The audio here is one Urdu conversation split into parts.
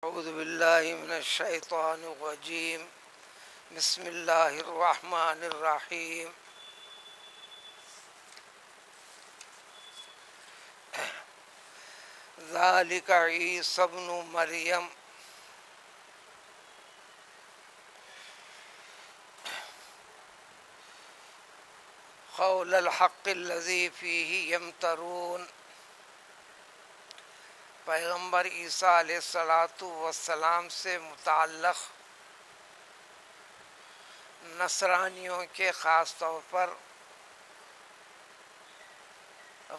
اعوذ باللہ من الشیطان الرجیم بسم اللہ الرحمن الرحیم ذالک عیسی ابن مریم قول الحق الذی فیہ یمترون۔ پیغمبر عیسیٰ علیہ السلام سے متعلق نصرانیوں کے خاص طور پر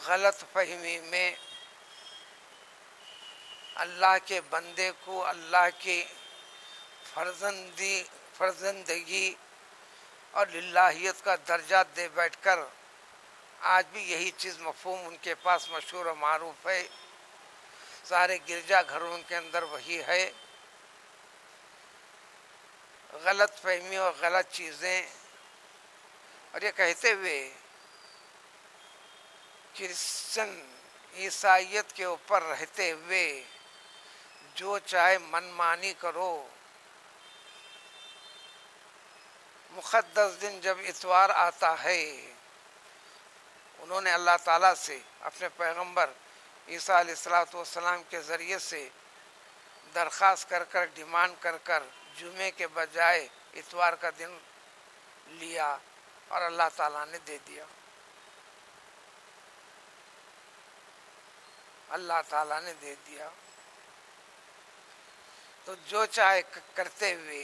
غلط فہمی میں اللہ کے بندے کو اللہ کی فرزندگی اور للہیت کا درجہ دے بیٹھ کر آج بھی یہی چیز مفہوم ان کے پاس مشہور و معروف ہے، سارے گرجا گھروں کے اندر وہی ہے۔ غلط فہمی اور غلط چیزیں، اور یہ کہتے ہوئے کرسچن عیسائیت کے اوپر رہتے ہوئے جو چاہے منمانی کرو۔ مقدس دن جب اتوار آتا ہے، انہوں نے اللہ تعالیٰ سے اپنے پیغمبر عیسیٰ علیہ السلام کے ذریعے سے درخواست کر ڈیمانڈ کر جمعے کے بجائے اتوار کا دن لیا اور اللہ تعالیٰ نے دے دیا۔ اللہ تعالیٰ نے دے دیا تو جو چاہے کرتے ہوئے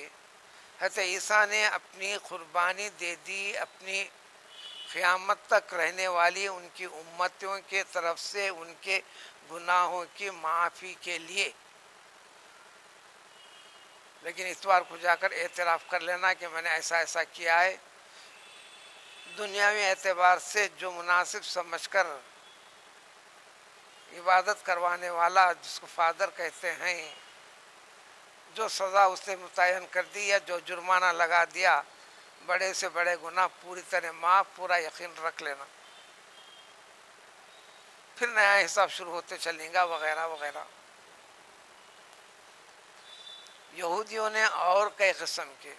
حضرت عیسیٰ نے اپنی قربانی دے دی، اپنی قیامت تک رہنے والی ان کی امتوں کے طرف سے ان کے گناہوں کی معافی کے لیے۔ لیکن اتوار کو جا کر اعتراف کر لینا کہ میں نے ایسا ایسا کیا ہے، دنیاوی اعتبار سے جو مناسب سمجھ کر عبادت کروانے والا، جس کو فادر کہتے ہیں، جو سزا اس نے متعین کر دی یا جو جرمانہ لگا دیا، بڑے سے بڑے گناہ پوری طرح معاف، پورا یقین رکھ لینا، پھر نیا حساب شروع ہوتے چلیں گا وغیرہ وغیرہ۔ یہودیوں نے اور کئی قسم کے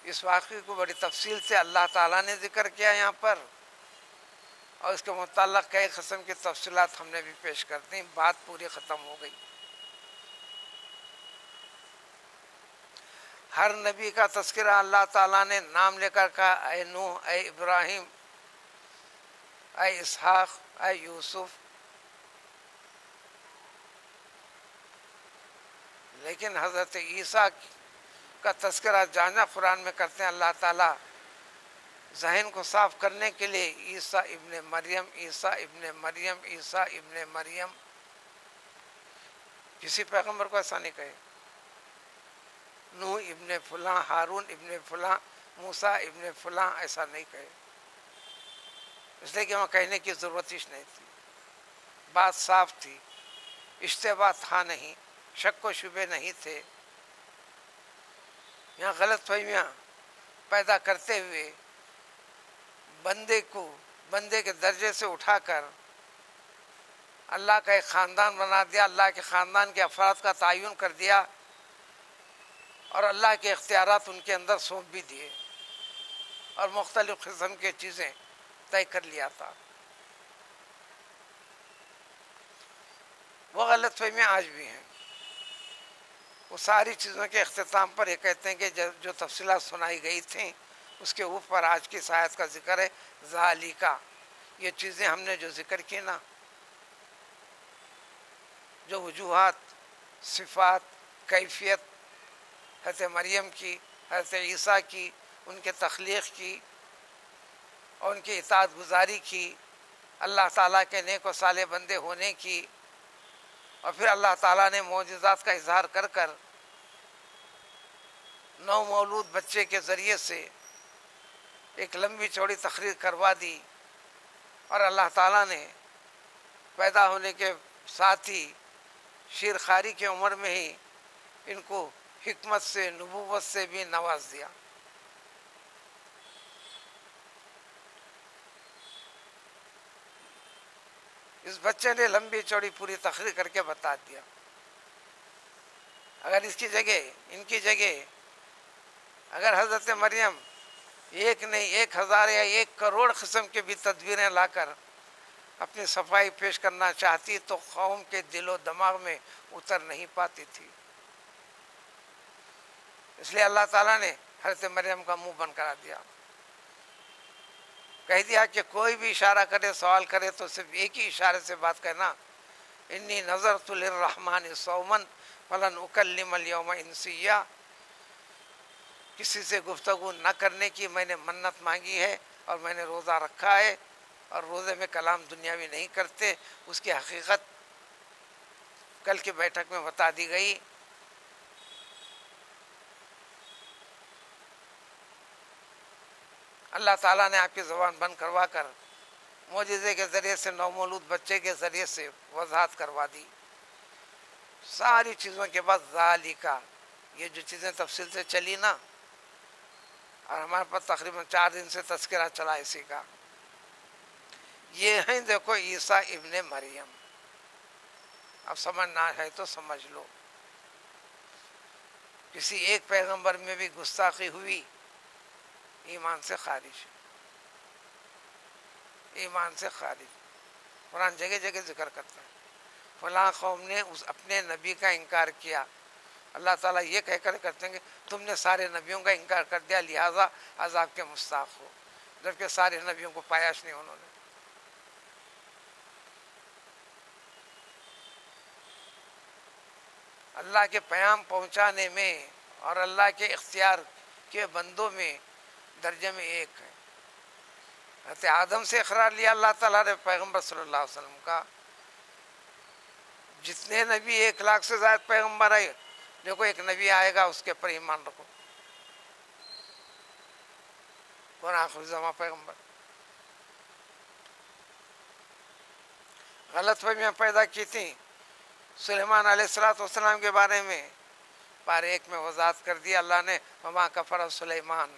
اس واقعے کو بڑی تفصیل سے اللہ تعالیٰ نے ذکر کیا یہاں پر، اور اس کے متعلق کئی قسم کی تفصیلات ہم نے بھی پیش کر دیں، بات پوری ختم ہو گئی۔ ہر نبی کا تذکرہ اللہ تعالیٰ نے نام لے کر کہا، اے نوح، اے ابراہیم، اے اسحاق، اے یوسف۔ لیکن حضرت عیسیٰ کا تذکرہ جہاں قرآن میں کرتے ہیں اللہ تعالیٰ ذہن کو صاف کرنے کے لیے عیسیٰ ابن مریم، عیسیٰ ابن مریم، عیسیٰ ابن مریم۔ کسی پیغمبر کو ایسا نہیں کہے نوح ابن فلاں، ہارون ابن فلاں، موسیٰ ابن فلاں، ایسا نہیں کہے، اس لیے کہ وہاں کہنے کی ضرورت ہی نہیں تھی، بات صاف تھی، اشتباہ تھا نہیں، شک و شبے نہیں تھے۔ یہاں غلط فہمیاں پیدا کرتے ہوئے بندے کے درجے سے اٹھا کر اللہ کا ایک خاندان بنا دیا، اللہ کے خاندان کے افراد کا تعین کر دیا، اور اللہ کے اختیارات ان کے اندر سونپ بھی دیے، اور مختلف قسم کے چیزیں طے کر لیا تھا۔ وہ غلط فہمیاں آج بھی ہیں۔ وہ ساری چیزوں کے اختتام پر یہ کہتے ہیں کہ جو تفصیلات سنائی گئی تھیں اس کے اوپر آج کی آیت کا ذکر ہے، ذالکا، یہ چیزیں ہم نے جو ذکر کی نا، جو وجوہات، صفات، کیفیت حضرت مریم کی، حضرت عیسیٰ کی، ان کے تخلیق کی اور ان کی اطاعت گزاری کی، اللہ تعالیٰ کے نیک و صالح بندے ہونے کی، اور پھر اللہ تعالیٰ نے معجزات کا اظہار کر نو مولود بچے کے ذریعے سے ایک لمبی چوڑی تقریر کروا دی، اور اللہ تعالیٰ نے پیدا ہونے کے ساتھ ہی شیرخواری کی عمر میں ہی ان کو حکمت سے، نبوت سے بھی نواز دیا۔ اس بچے نے لمبی چوڑی پوری تقریر کر کے بتا دیا. اگر اس کی جگہ، ان کی جگہ اگر حضرت مریم ایک نہیں 1000 یا 1 کروڑ قسم کی بھی تدبیریں لا کر اپنی صفائی پیش کرنا چاہتی تو قوم کے دل و دماغ میں اتر نہیں پاتی تھی. اس لیے اللہ تعالیٰ نے حضرت مریم کا منہ بند کرا دیا. کہہ دیا کہ کوئی بھی اشارہ کرے، سوال کرے تو صرف ایک ہی اشارے سے بات کرنا، انی نظرت للرحمن صوما فلن اکلم اليوم انسیا. کسی سے گفتگو نہ کرنے کی میں نے منت مانگی ہے اور میں نے روزہ رکھا ہے، اور روزے میں کلام دنیاوی نہیں کرتے. اس کی حقیقت کل کی بیٹھک میں بتا دی گئی. اللہ تعالیٰ نے آپ کی زبان بند کروا کر معجزے کے ذریعے سے نومولود بچے کے ذریعے سے وضاحت کروا دی. ساری چیزوں کے بعد ذالکا، یہ جو چیزیں تفصیل سے چلی نا، اور ہمارے پاس تقریباً 4 دن سے تذکرہ چلا اسی کا، یہ ہیں دیکھو عیسیٰ ابن مریم. اب سمجھنا ہے تو سمجھ لو. کسی ایک پیغمبر میں بھی گستاخی ہوئی، ایمان سے خارج، ایمان سے خارج. قرآن جگہ جگہ ذکر کرتا ہے فلاں قوم نے اپنے نبی کا انکار کیا. اللہ تعالیٰ یہ کہہ کر کرتے ہیں کہ تم نے سارے نبیوں کا انکار کر دیا لہذا عذاب کے مستحق ہو، جبکہ سارے نبیوں کو پایاش نہیں انہوں نے. اللہ کے پیام پہنچانے میں اور اللہ کے اختیار کے بندوں میں درجے میں ایک ہے. حضرت آدم سے اقرار لیا اللہ تعالیٰ نے پیغمبر صلی اللہ علیہ وسلم کا. جتنے نبی 1 لاکھ سے زائد پیغمبر آئے، دیکھو ایک نبی آئے گا اس کے پر ایمان رکھو، کون آخری زمان پیغمبر. غلط فہمیاں پیدا کی تھیں سلیمان علیہ السلام کے بارے میں، پارے 1 میں وضاحت کر دیا اللہ نے، وما کفر سلیمان.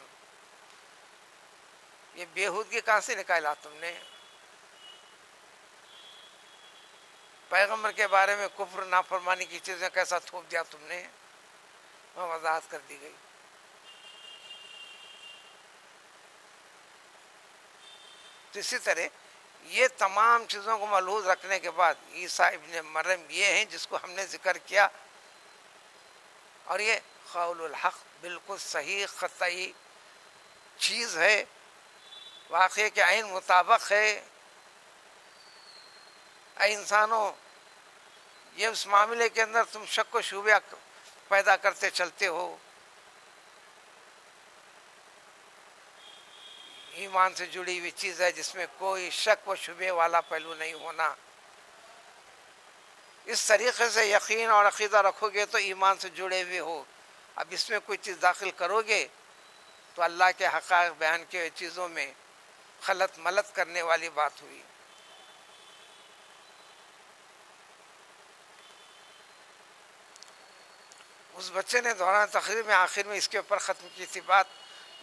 یہ بےہودگی کہاں سے نکالا تم نے؟ پیغمبر کے بارے میں کفر نافرمانی کی چیزیں کیسا تھوپ دیا تم نے؟ وہاں وضاحت کر دی گئی. تو اسی طرح یہ تمام چیزوں کو ملحوظ رکھنے کے بعد عیسیٰ ابن مریم یہ ہیں جس کو ہم نے ذکر کیا، اور یہ قول الحق بالکل صحیح قطعی چیز ہے، واقعے کے عین مطابق ہے. اے انسانوں، یہ اس معاملے کے اندر تم شک و شبہ پیدا کرتے چلتے ہو. ایمان سے جڑی ہوئی چیز ہے جس میں کوئی شک و شبہ والا پہلو نہیں ہونا. اس طریقے سے یقین اور عقیدہ رکھو گے تو ایمان سے جڑے ہوئے ہو. اب اس میں کوئی چیز داخل کرو گے تو اللہ کے حقائق بیان کے چیزوں میں خلط ملط کرنے والی بات ہوئی. اس بچے نے دوران تقریر میں آخر میں اس کے اوپر ختم کی تھی بات،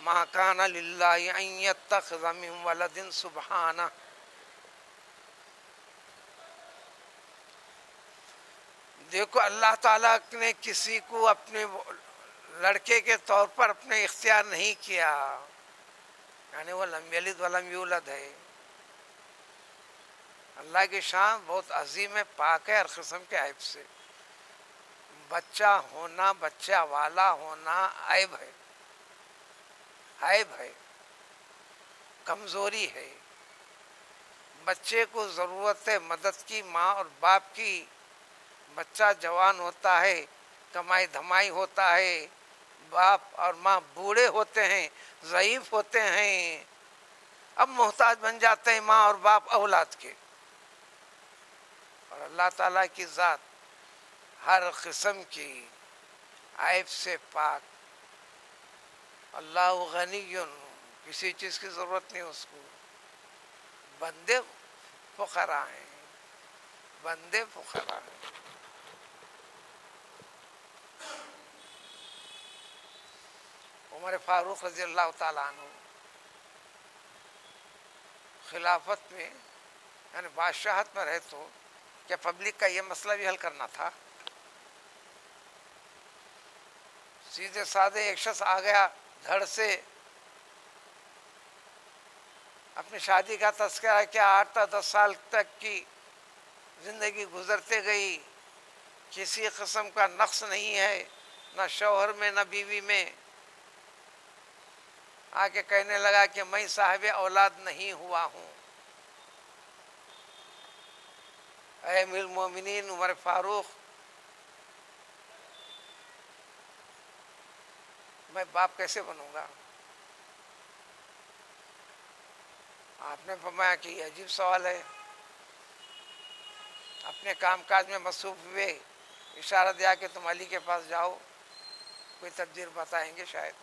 ما کان للہ ان یتخذ من ولد سبحانہ. دیکھو اللہ تعالیٰ نے کسی کو اپنے لڑکے کے طور پر اپنے اختیار نہیں کیا، یعنی وہ لم یلد ولم یولد ہے. اللہ کی شان بہت عظیم ہے، پاک ہے ہر قسم کے عیب سے. بچہ ہونا، بچہ والا ہونا عیب ہے، عیب ہے، کمزوری ہے. بچے کو ضرورت ہے مدد کی، ماں اور باپ کی. بچہ جوان ہوتا ہے، کمائی دھمائی ہوتا ہے، باپ اور ماں بوڑھے ہوتے ہیں، ضعیف ہوتے ہیں، اب محتاج بن جاتے ہیں ماں اور باپ اولاد کے. اور اللہ تعالیٰ کی ذات ہر قسم کی عیب سے پاک. اللہ غنی، کسی چیز کی ضرورت نہیں اس کو. بندے فقراء ہیں، بندے فقراء ہیں. عمر فاروق رضی اللہ تعالیٰ عنہ خلافت میں یعنی بادشاہت میں رہے تو کیا پبلک کا یہ مسئلہ بھی حل کرنا تھا؟ سیدھے سادھے ایک شخص آ گیا دھڑ سے اپنی شادی کا تذکرہ کیا، 8 تا 10 سال تک کی زندگی گزرتے گئی، کسی قسم کا نقص نہیں ہے، نہ شوہر میں نہ بیوی میں. آ کے کہنے لگا کہ میں صاحب اولاد نہیں ہوا ہوں. اے امیر المومنین عمر فاروق، میں باپ کیسے بنوں گا؟ آپ نے فرمایا کہ یہ عجیب سوال ہے. اپنے کام کاج میں مصروف ہوئے، اشارہ دیا کہ تم علی کے پاس جاؤ، کوئی تدبیر بتائیں گے شاید.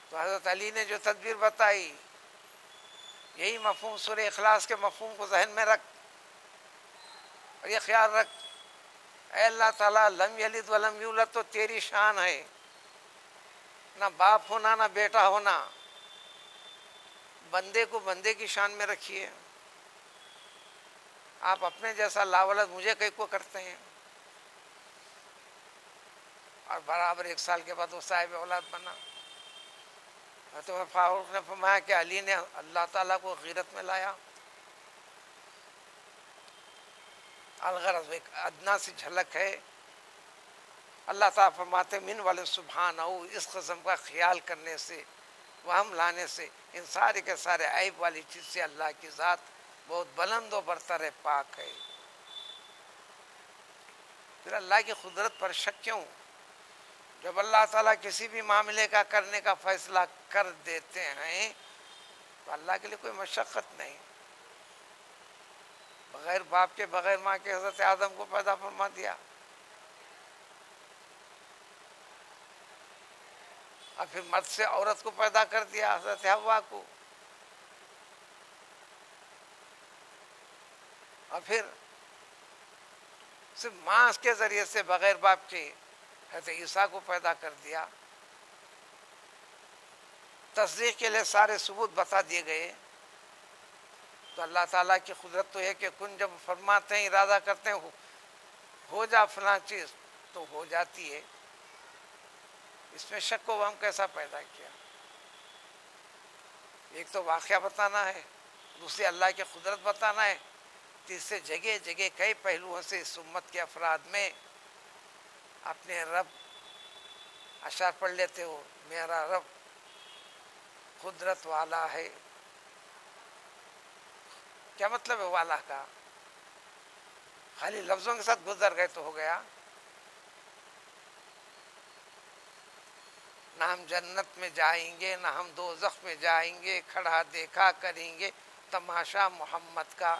تو حضرت علی نے جو تدبیر بتائی، یہی مفہوم سورہ اخلاص کے مفہوم کو ذہن میں رکھ اور یہ خیال رکھ، اے اللہ تعالیٰ لم یلد ولم یولد تو تیری شان ہے، نہ باپ ہونا نہ بیٹا ہونا. بندے کو بندے کی شان میں رکھیے. آپ اپنے جیسا لاولد مجھے کئی کو کرتے ہیں، اور برابر 1 سال کے بعد وہ صاحب اولاد بنا. تو فاروق نے فرمایا کہ علی نے اللہ تعالیٰ کو غیرت میں لایا. الغرض ایک ادنا سی جھلک ہے. اللہ تعالیٰ فرماتے من والے سبحانہ، اس قسم کا خیال کرنے سے، وہم لانے سے، ان سارے کے سارے عیب والی چیز سے اللہ کی ذات بہت بلند و برتر ہے، پاک ہے. پھر اللہ کی قدرت پر شک کیوں؟ جب اللہ تعالیٰ کسی بھی معاملے کا کرنے کا فیصلہ کر دیتے ہیں تو اللہ کے لیے کوئی مشقت نہیں. بغیر باپ کے بغیر ماں کے حضرت آدم کو پیدا فرما دیا، اور پھر مرد سے عورت کو پیدا کر دیا، حضرت حوا کو، اور پھر صرف ماں کے ذریعے سے بغیر باپ کے حضرت عیسیٰ کو پیدا کر دیا. تصدیق کے لیے سارے ثبوت بتا دیے گئے. تو اللہ تعالیٰ کی قدرت تو ہے کہ کن جب فرماتے ہیں، ارادہ کرتے ہیں ہو جا فلاں چیز تو ہو جاتی ہے. اس میں شک و وہم کیسا پیدا کیا؟ ایک تو واقعہ بتانا ہے، دوسری اللہ کی قدرت بتانا ہے، تیسرے جگہ جگہ کئی پہلوؤں سے اس امت کے افراد میں اپنے رب اشعار پڑھ لیتے ہو، میرا رب قدرت والا ہے. کیا مطلب ہے والا کا؟ خالی لفظوں کے ساتھ گزر گئے تو ہو گیا؟ نہ ہم جنت میں جائیں گے، نہ ہم دوزخ میں جائیں گے، کھڑا دیکھا کریں گے تماشا محمد کا.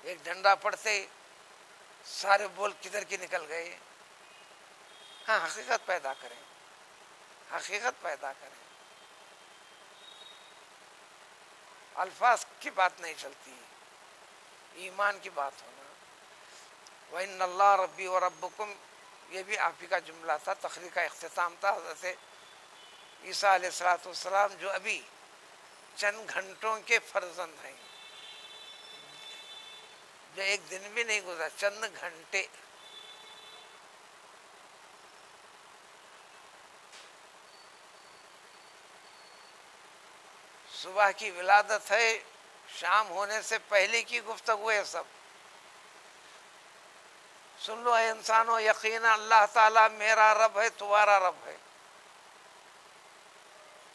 ایک ڈنڈا پڑتے سارے بول کدھر کی نکل گئے. ہاں، حقیقت پیدا کریں، حقیقت پیدا کریں. الفاظ کی بات نہیں چلتی، ایمان کی بات ہونا. وَإِنَّ اللَّهَ رَبِّي وَرَبُّكُمْ، یہ بھی آپ ہی کا جملہ تھا، تقریر کا اختتام تھا. حضرت عیسیٰ علیہ السلام جو ابھی چند گھنٹوں کے فرزند ہیں، جو ایک دن بھی نہیں گزرا، چند گھنٹے. صبح کی ولادت ہے، شام ہونے سے پہلے کی گفتگو ہے. سب سن لو اے انسانو، یقینا اللہ تعالیٰ میرا رب ہے، تمہارا رب ہے.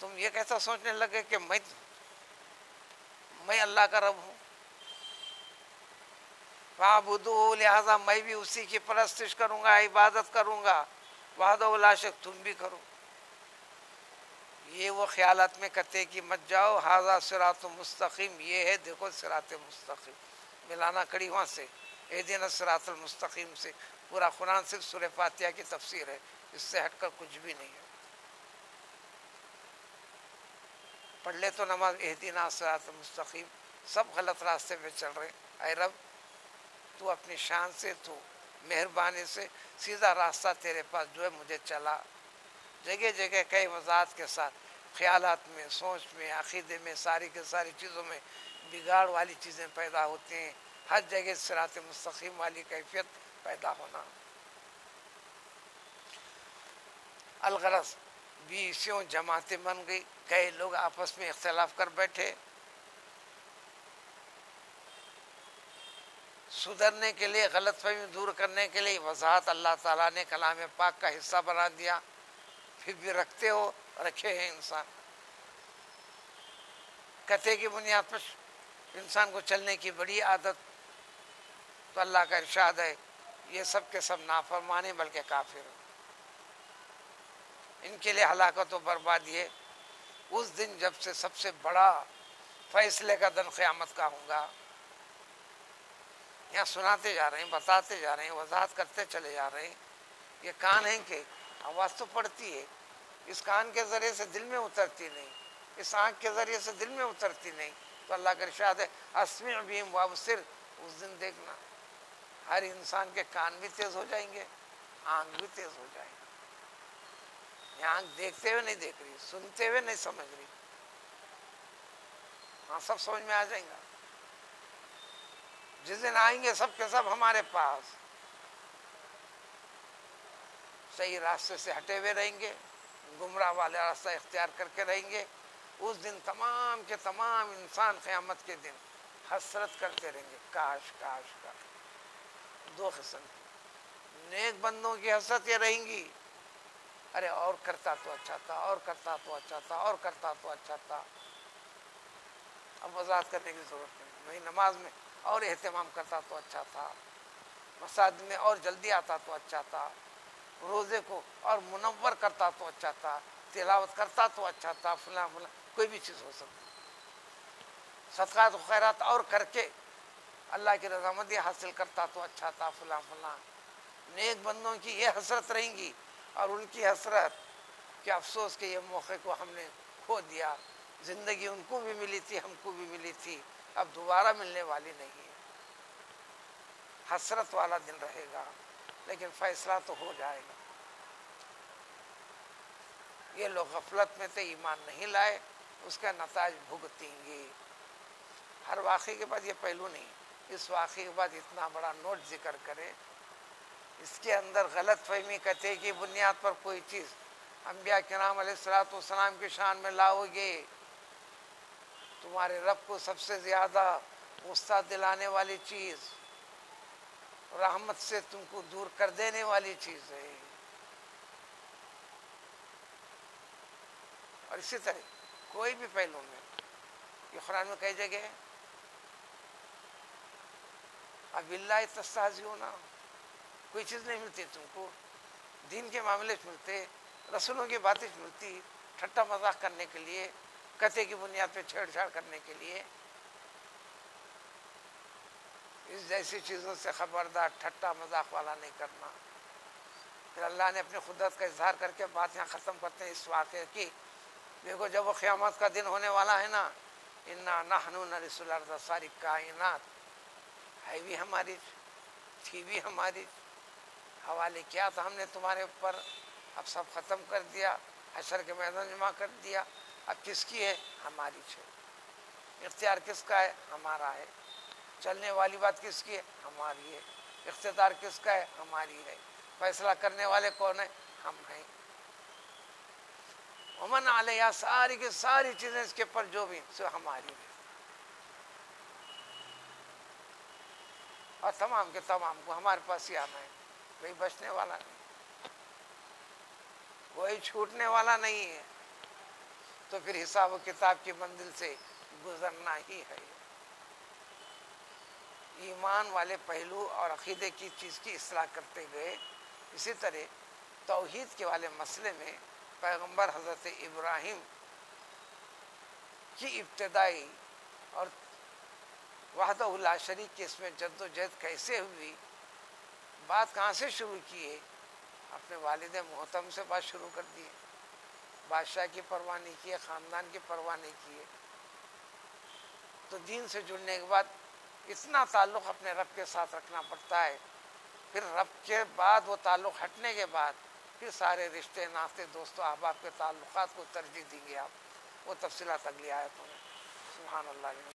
تم یہ کیسا سوچنے لگے کہ میں اللہ کا رب ہوں؟ فَاعْبُدُوهُ، لہذا میں بھی اسی کی پرستش کروں گا، عبادت کروں گا. وحدہ لا شریک، تم بھی کرو. یہ وہ خیالات میں قطعے کی مت جاؤ. ھذا صراط مستقیم، یہ ہے دیکھو صراط مستقیم. ملانا کڑی وہاں سے اہدنا الصراط المستقیم سے. پورا قرآن صرف سورہ فاتحہ کی تفسیر ہے، اس سے ہٹ کر کچھ بھی نہیں ہے. پڑھ لے تو نماز اہدنا الصراط المستقیم. سب غلط راستے پہ چل رہے. اے رب، تو اپنی شان سے، تو مہربانی سے سیدھا راستہ تیرے پاس جو ہے مجھے چلا. جگہ جگہ کئی وضاحت کے ساتھ خیالات میں، سوچ میں، عقیدے میں، ساری کے ساری چیزوں میں بگاڑ والی چیزیں پیدا ہوتی ہیں. ہر جگہ صراط مستقیم والی کیفیت پیدا ہونا. الغرض 20 جماعتیں بن گئی، کئی لوگ آپس میں اختلاف کر بیٹھے. سدھرنے کے لیے، غلط فہمی دور کرنے کے لیے وضاحت اللہ تعالیٰ نے کلام پاک کا حصہ بنا دیا. پھر بھی رکھتے ہو، رکھے ہیں انسان. قطعے کی بنیاد پر انسان کو چلنے کی بڑی عادت. تو اللہ کا ارشاد ہے یہ سب کے سب نافرمانے بلکہ کافر ہیں. ان کے لیے ہلاکت و بربادی ہے اس دن جب سے سب سے بڑا فیصلے کا دن قیامت کا ہوگا. یہاں سناتے جا رہے ہیں، بتاتے جا رہے ہیں، وضاحت کرتے چلے جا رہے ہیں. یہ کان ہیں کہ آواز تو پڑتی ہے، اس کان کے ذریعے سے دل میں اترتی نہیں، اس آنکھ کے ذریعے سے دل میں اترتی نہیں. تو اللہ کا ارشاد ہے اسمع بہم وابصر. اس دن دیکھنا ہر انسان کے کان بھی تیز ہو جائیں گے، آنکھ بھی تیز ہو جائیں گے. یہ آنکھ دیکھتے ہوئے نہیں دیکھ رہی، سنتے ہوئے نہیں سمجھ رہی، ہاں سب سمجھ میں آ جائیں گا. جس دن آئیں گے سب کے سب ہمارے پاس صحیح راستے سے ہٹے ہوئے رہیں گے، گمراہ والا راستہ اختیار کر کے رہیں گے. اس دن تمام کے تمام انسان قیامت کے دن حسرت کرتے رہیں گے، کاش کاش کاش. دو قسم کی نیک بندوں کی حسرت یہ رہیں گی، ارے اور کرتا تو اچھا تھا، اور کرتا تو اچھا تھا، اور کرتا تو اچھا تھا. اب وضاحت کرنے کی ضرورت نہیں. وہی نماز میں اور اہتمام کرتا تو اچھا تھا، مساجد میں اور جلدی آتا تو اچھا تھا، روزے کو اور منور کرتا تو اچھا تھا، تلاوت کرتا تو اچھا تھا، فلاں فلاں کوئی بھی چیز ہو سکتی. صدقات و خیرات اور کر کے اللہ کی رضامندی حاصل کرتا تو اچھا تھا، فلاں فلاں. نیک بندوں کی یہ حسرت رہیں گی، اور ان کی حسرت کہ افسوس کہ یہ موقع کو ہم نے کھو دیا. زندگی ان کو بھی ملی تھی، ہم کو بھی ملی تھی، اب دوبارہ ملنے والی نہیں ہے. حسرت والا دن رہے گا، لیکن فیصلہ تو ہو جائے گا. یہ لوگ غفلت میں تھے، ایمان نہیں لائے، اس کا نتائج بھگتیں گے. ہر واقعے کے بعد یہ پہلو نہیں، اس واقعے کے بعد اتنا بڑا نوٹ ذکر کرے. اس کے اندر غلط فہمی قطعے کی بنیاد پر کوئی چیز انبیاء کرام علیہ الصلوۃ والسلام کی شان میں لاؤ گے، تمہارے رب کو سب سے زیادہ غصہ دلانے والی چیز، رحمت سے تم کو دور کر دینے والی چیز ہے. اور اسی طرح کوئی بھی پہلو میں یہ قرآن میں کئی جگہ ہے اب اللہ تستہزئون، کوئی چیز نہیں ملتی تم کو، دین کے معاملے ملتے، رسولوں کی باتیں ملتی، ٹھٹا مذاق کرنے کے لیے، قطعے کی بنیاد پہ چھیڑ چھاڑ کرنے کے لیے. اس جیسی چیزوں سے خبردار، ٹھٹا مذاق والا نہیں کرنا. پھر اللہ نے اپنی قدرت کا اظہار کر کے بات یہاں ختم کرتے ہیں اس واقعے کی. دیکھو جب وہ قیامت کا دن ہونے والا ہے نا، انا نحن نرث الارض، ساری کائنات ہے بھی ہماری، تھی بھی ہماری، حوالے کیا تھا ہم نے تمہارے اوپر، اب سب ختم کر دیا، حشر کے میدان جمع کر دیا. اب کس کی ہے؟ ہماری ہے. اختیار کس کا ہے؟ ہمارا ہے. چلنے والی بات کس کی ہے؟ ہماری ہے. اقتدار کس کا ہے؟ ہماری ہے. فیصلہ کرنے والے کون ہیں؟ ہم ہیں. ومن علیہا، ساری کی ساری چیزیں اس کے پر جو بھی سو ہماری ہے. اور تمام کے تمام کو ہمارے پاس ہی آنا ہے، کوئی بچنے والا نہیں، کوئی چھوٹنے والا نہیں ہے. تو پھر حساب و کتاب کی منزل سے گزرنا ہی ہے. ایمان والے پہلو اور عقیدے کی چیز کی اصلاح کرتے گئے. اسی طرح توحید کے والے مسئلے میں پیغمبر حضرت ابراہیم کی ابتدائی اور وحدہ لا شریک کی اس میں جد و جہد کیسے ہوئی، بات کہاں سے شروع کی ہے؟ اپنے والد محترم سے بات شروع کر دی ہے. بادشاہ کی پرواہ نہیں کی ہے، خاندان کی پرواہ نہیں کی ہے. تو دین سے جڑنے کے بعد اتنا تعلق اپنے رب کے ساتھ رکھنا پڑتا ہے. پھر رب کے بعد وہ تعلق ہٹنے کے بعد پھر سارے رشتے ناطے دوستوں احباب کے تعلقات کو ترجیح دیں گے آپ. وہ تفصیلات اگلی آیتوں میں. سبحان اللہ.